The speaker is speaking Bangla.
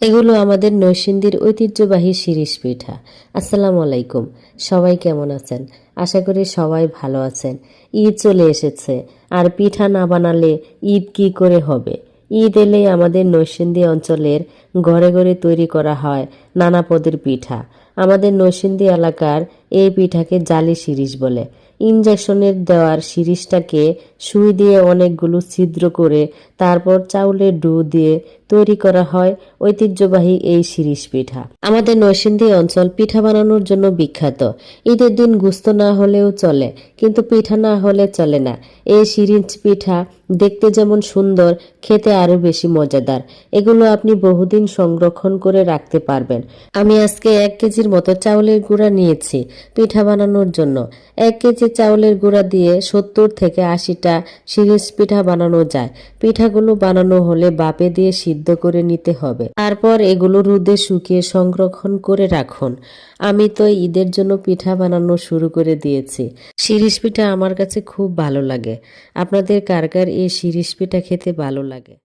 এগুলো আমাদের নরসিংদীর ঐতিহ্যবাহী শিরীষ পিঠা। আসসালামু আলাইকুম, সবাই কেমন আছেন? আশা করি সবাই ভালো আছেন। ঈদ চলে এসেছে, আর পিঠা না বানালে ঈদ কি করে হবে? ঈদ এলেই আমাদের নরসিংদী অঞ্চলের ঘরে ঘরে তৈরি করা হয় নানা পদের পিঠা। আমাদের নরসিংদী এলাকার এই পিঠাকে জালি শিরীষ বলে। ইনজেকশনের দেওয়ার শিরীষটাকে সুই দিয়ে অনেকগুলো ছিদ্র করে তারপর চাউলের ডো দিয়ে তৈরি করা হয় ঐতিহ্যবাহী এই শিরীষ পিঠা। আমাদের নরসিংদী অঞ্চল পিঠা বানানোর জন্য বিখ্যাত। ঈদের দিন গুস্ত না হলেও চলে, কিন্তু পিঠা না হলে চলে না। এই শিরীষ পিঠা দেখতে যেমন সুন্দর, খেতে আরো বেশি মজাদার। এগুলো আপনি বহুদিন সংরক্ষণ করে রাখতে পারবেন। আমি আজকে 1 কেজির মতো চাউলের গুঁড়া নিয়েছি পিঠা বানানোর জন্য। 1 কেজি চাউলের গুঁড়া দিয়ে 70 থেকে 80টা শিরীষ পিঠা বানানো যায়। পিঠাগুলো বানানো হলে বাপে দিয়ে সিদ্ধ করে নিতে হবে। তারপর এগুলো রোদে শুকিয়ে সংরক্ষণ করে রাখুন। আমি তো ঈদের জন্য পিঠা বানানো শুরু করে দিয়েছি। শিরীষ পিঠা আমার কাছে খুব ভালো লাগে। আপনাদের কার কার এই শিরীষ পিঠা খেতে ভালো লাগে?